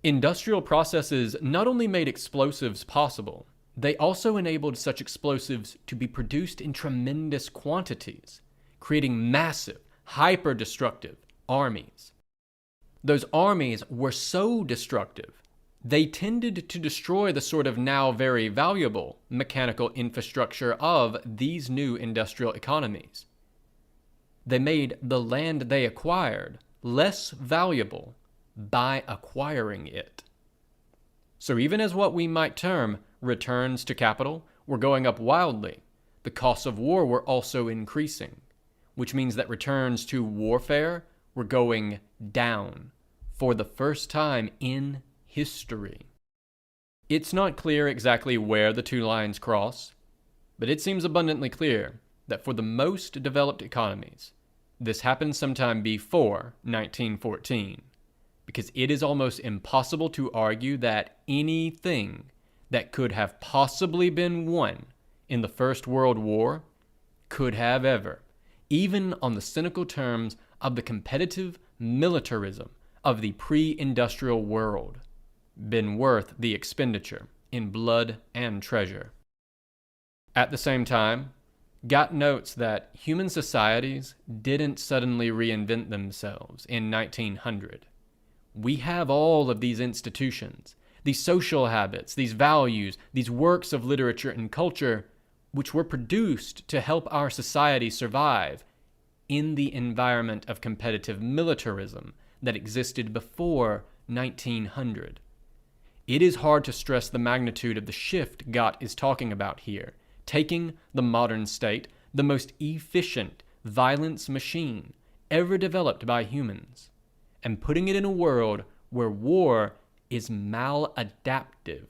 Industrial processes not only made explosives possible, they also enabled such explosives to be produced in tremendous quantities, creating massive, hyper-destructive armies. Those armies were so destructive, they tended to destroy the sort of now very valuable mechanical infrastructure of these new industrial economies. They made the land they acquired less valuable by acquiring it. So even as what we might term returns to capital were going up wildly, the costs of war were also increasing, which means that returns to warfare were going down for the first time in history. It's not clear exactly where the two lines cross, but it seems abundantly clear that for the most developed economies, this happened sometime before 1914, because it is almost impossible to argue that anything that could have possibly been won in the First World War could have ever, even on the cynical terms of the competitive militarism of the pre-industrial world, been worth the expenditure in blood and treasure. At the same time, Gott notes that human societies didn't suddenly reinvent themselves in 1900. We have all of these institutions, these social habits, these values, these works of literature and culture, which were produced to help our society survive in the environment of competitive militarism that existed before 1900. It is hard to stress the magnitude of the shift Gott is talking about here, taking the modern state, the most efficient violence machine ever developed by humans, and putting it in a world where war is maladaptive,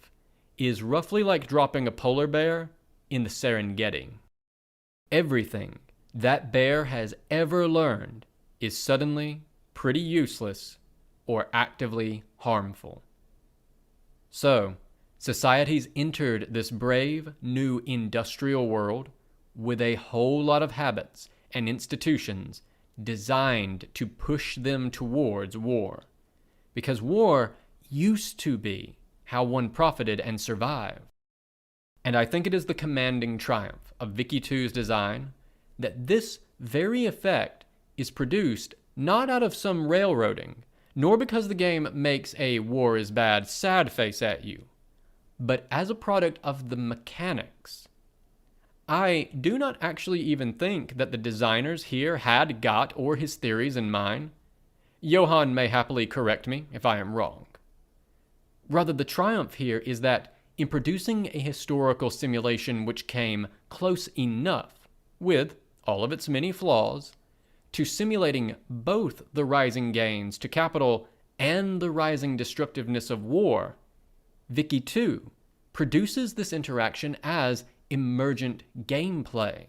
is roughly like dropping a polar bear in the Serengeti. Everything that bear has ever learned is suddenly pretty useless or actively harmful. So, societies entered this brave new industrial world with a whole lot of habits and institutions designed to push them towards war. Because war used to be how one profited and survived. And I think it is the commanding triumph of Vicky 2's design that this very effect is produced not out of some railroading, nor because the game makes a war is bad sad face at you, but as a product of the mechanics. I do not actually even think that the designers here had Gott or his theories in mind. Johann may happily correct me if I am wrong. Rather, the triumph here is that in producing a historical simulation which came close enough, with all of its many flaws, to simulating both the rising gains to capital and the rising destructiveness of war, Vicky 2 produces this interaction as emergent gameplay.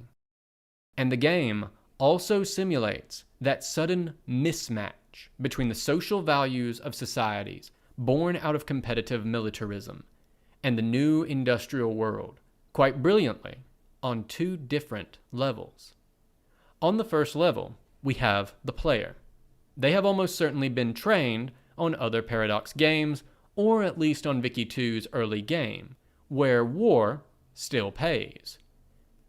And the game also simulates that sudden mismatch between the social values of societies born out of competitive militarism and the new industrial world, quite brilliantly, on two different levels. On the first level, we have the player. They have almost certainly been trained on other Paradox games, or at least on Vicky 2's early game, where war still pays.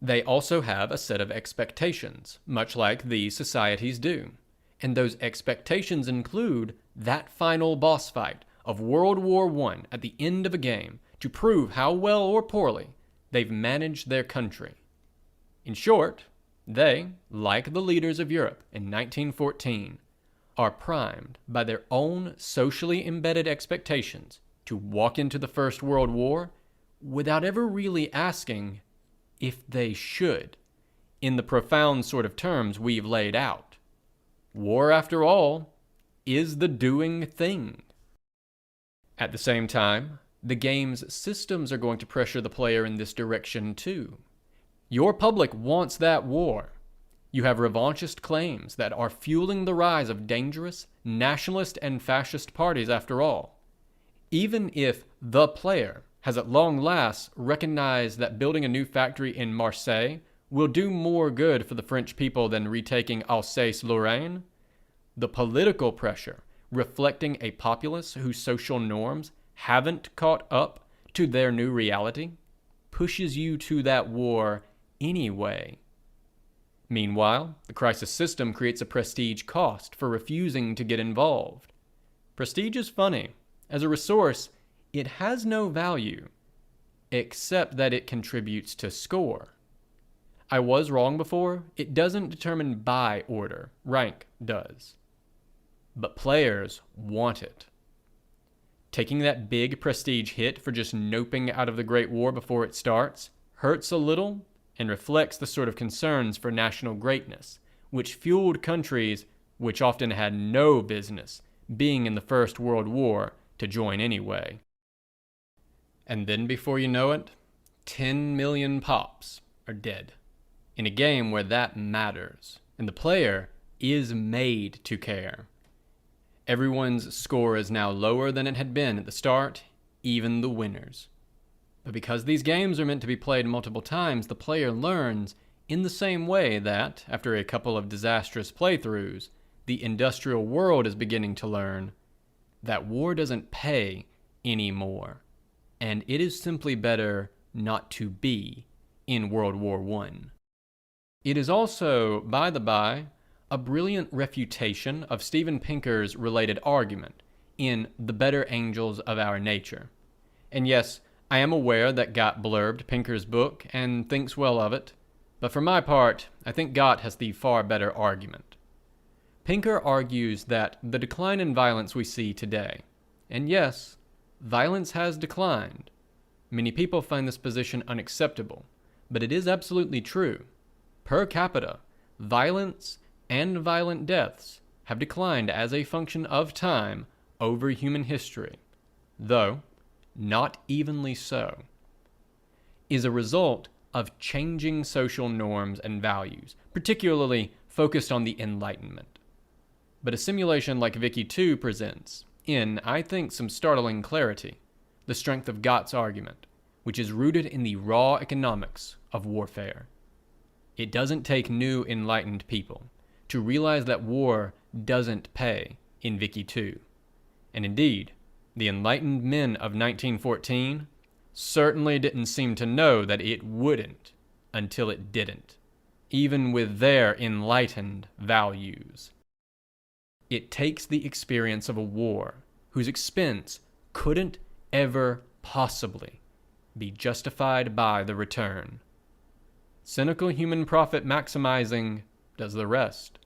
They also have a set of expectations, much like these societies do. And those expectations include that final boss fight of World War I at the end of a game to prove how well or poorly they've managed their country. In short, they, like the leaders of Europe in 1914, are primed by their own socially embedded expectations to walk into the First World War without ever really asking if they should, in the profound sort of terms we've laid out. War, after all, is the doing thing. At the same time, the game's systems are going to pressure the player in this direction too. Your public wants that war. You have revanchist claims that are fueling the rise of dangerous nationalist and fascist parties after all. Even if the player has at long last recognized that building a new factory in Marseille will do more good for the French people than retaking Alsace-Lorraine, the political pressure reflecting a populace whose social norms haven't caught up to their new reality pushes you to that war anyway. Meanwhile, the crisis system creates a prestige cost for refusing to get involved. Prestige is funny. As a resource, it has no value, except that it contributes to score. I was wrong before. It doesn't determine by order. Rank does. But players want it. Taking that big prestige hit for just noping out of the Great War before it starts hurts a little and reflects the sort of concerns for national greatness, which fueled countries which often had no business being in the First World War to join anyway. And then before you know it, 10 million pops are dead. In a game where that matters, and the player is made to care. Everyone's score is now lower than it had been at the start, even the winners. But because these games are meant to be played multiple times, the player learns in the same way that, after a couple of disastrous playthroughs, the industrial world is beginning to learn that war doesn't pay anymore, and it is simply better not to be in World War I. It is also, by the by, a brilliant refutation of Steven Pinker's related argument in The Better Angels of Our Nature. And yes, I am aware that Gott blurbed Pinker's book and thinks well of it, but for my part, I think Gott has the far better argument. Pinker argues that the decline in violence we see today, and yes, violence has declined. Many people find this position unacceptable, but it is absolutely true. Per capita, violence and violent deaths have declined as a function of time over human history, though not evenly so, is a result of changing social norms and values, particularly focused on the Enlightenment. But a simulation like Vicky 2 presents, in, I think, some startling clarity, the strength of Gott's argument, which is rooted in the raw economics of warfare. It doesn't take new enlightened people to realize that war doesn't pay in Vicky 2. And indeed, the enlightened men of 1914 certainly didn't seem to know that it wouldn't until it didn't, even with their enlightened values. It takes the experience of a war whose expense couldn't ever possibly be justified by the return. Cynical human profit maximizing does the rest.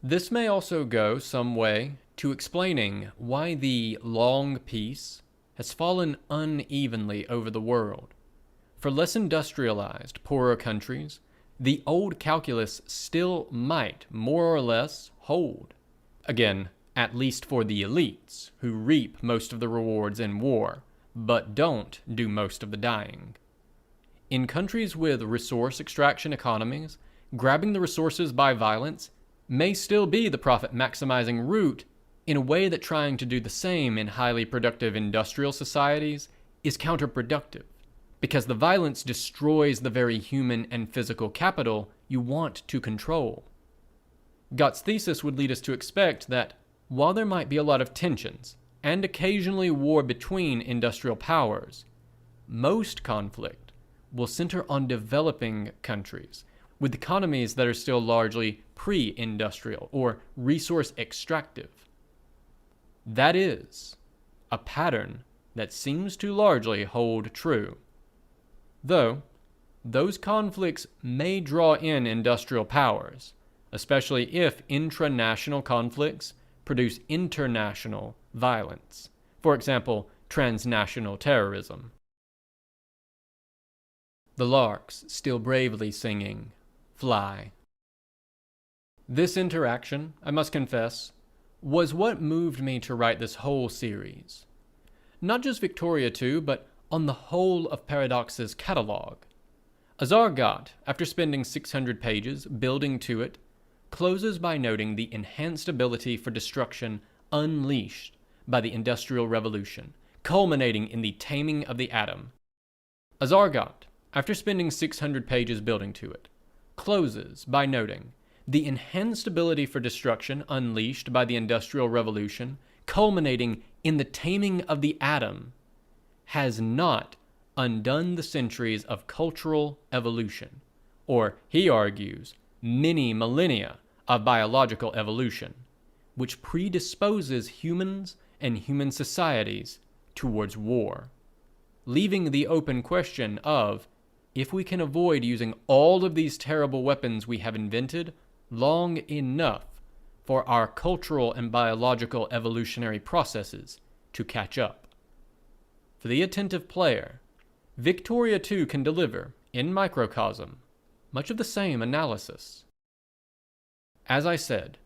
This may also go some way to explaining why the long peace has fallen unevenly over the world. For less industrialized, poorer countries, the old calculus still might more or less hold. Again, at least for the elites, who reap most of the rewards in war, but don't do most of the dying. In countries with resource extraction economies, grabbing the resources by violence may still be the profit-maximizing route in a way that trying to do the same in highly productive industrial societies is counterproductive, because the violence destroys the very human and physical capital you want to control. Gott's thesis would lead us to expect that while there might be a lot of tensions, and occasionally war between industrial powers, most conflict will center on developing countries with economies that are still largely pre-industrial or resource extractive. That is a pattern that seems to largely hold true. Though, those conflicts may draw in industrial powers, especially if intranational conflicts produce international violence. For example, transnational terrorism. The Larks still bravely singing, "Fly." This interaction, I must confess, was what moved me to write this whole series. Not just Victoria 2, but on the whole of Paradox's catalog. Azar Gott, after spending 600 pages building to it, closes by noting the enhanced ability for destruction unleashed by the Industrial Revolution, culminating in the taming of the atom. Azar Gott, after spending 600 pages building to it, closes by noting the enhanced ability for destruction unleashed by the Industrial Revolution, culminating in the taming of the atom, has not undone the centuries of cultural evolution, or, he argues, many millennia of biological evolution, which predisposes humans and human societies towards war, leaving the open question of if we can avoid using all of these terrible weapons we have invented long enough for our cultural and biological evolutionary processes to catch up. For the attentive player, Victoria 2 can deliver, in microcosm, much of the same analysis. As I said,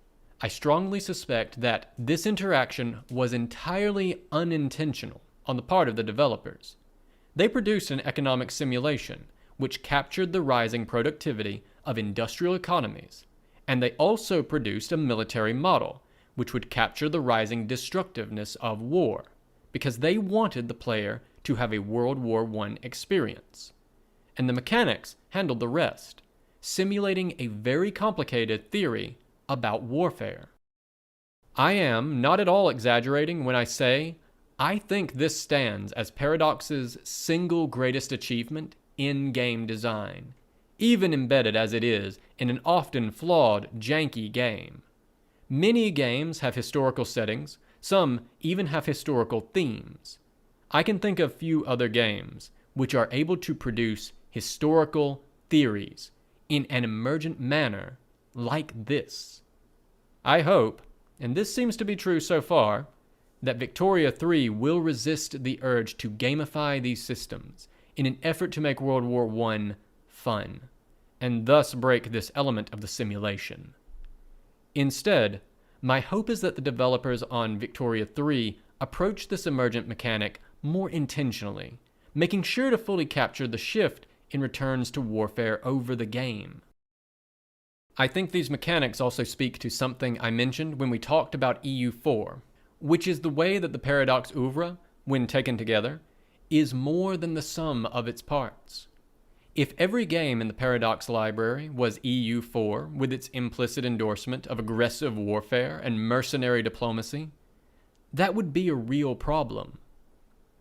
I strongly suspect that this interaction was entirely unintentional on the part of the developers. They produced an economic simulation which captured the rising productivity of industrial economies, and they also produced a military model which would capture the rising destructiveness of war, because they wanted the player to have a World War I experience. And the mechanics handled the rest, simulating a very complicated theory about warfare. I am not at all exaggerating when I say I think this stands as Paradox's single greatest achievement in game design, even embedded as it is in an often flawed, janky game. Many games have historical settings, some even have historical themes. I can think of few other games which are able to produce historical theories in an emergent manner like this. I hope, and this seems to be true so far, that Victoria 3 will resist the urge to gamify these systems in an effort to make World War I fun, and thus break this element of the simulation. Instead, my hope is that the developers on Victoria 3 approach this emergent mechanic more intentionally, making sure to fully capture the shift in returns to warfare over the game. I think these mechanics also speak to something I mentioned when we talked about EU4, which is the way that the Paradox oeuvre, when taken together, is more than the sum of its parts. If every game in the Paradox library was EU4 with its implicit endorsement of aggressive warfare and mercenary diplomacy, that would be a real problem.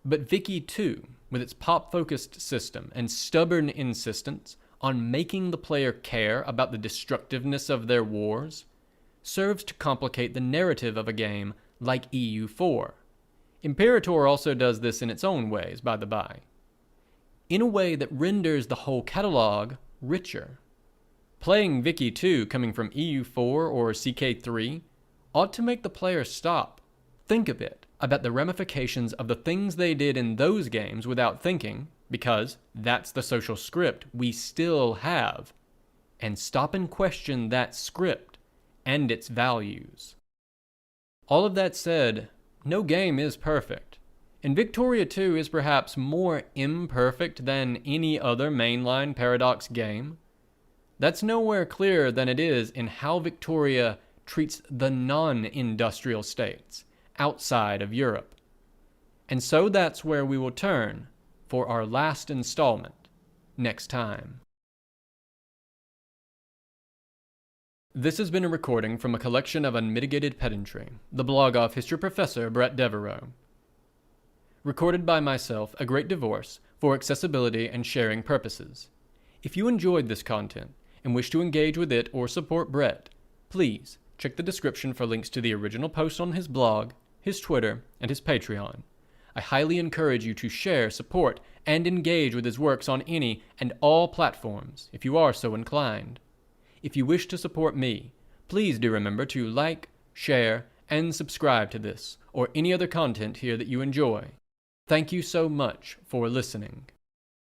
But Vicky 2, with its pop-focused system and stubborn insistence on making the player care about the destructiveness of their wars, serves to complicate the narrative of a game like EU4. Imperator also does this in its own ways, by the by, in a way that renders the whole catalog richer. Playing Vicky 2 coming from EU4 or CK3 ought to make the player stop, think a bit about the ramifications of the things they did in those games without thinking, because that's the social script we still have, and stop and question that script and its values. All of that said, no game is perfect, and Victoria 2 is perhaps more imperfect than any other mainline Paradox game. That's nowhere clearer than it is in how Victoria treats the non-industrial states outside of Europe. And so that's where we will turn for our last installment next time. This has been a recording from a collection of Unmitigated Pedantry, the blog of history professor Bret Devereaux. Recorded by myself, A Great Divorce, for accessibility and sharing purposes. If you enjoyed this content and wish to engage with it or support Bret, please check the description for links to the original post on his blog, his Twitter, and his Patreon. I highly encourage you to share, support, and engage with his works on any and all platforms if you are so inclined. If you wish to support me, please do remember to like, share, and subscribe to this or any other content here that you enjoy. Thank you so much for listening.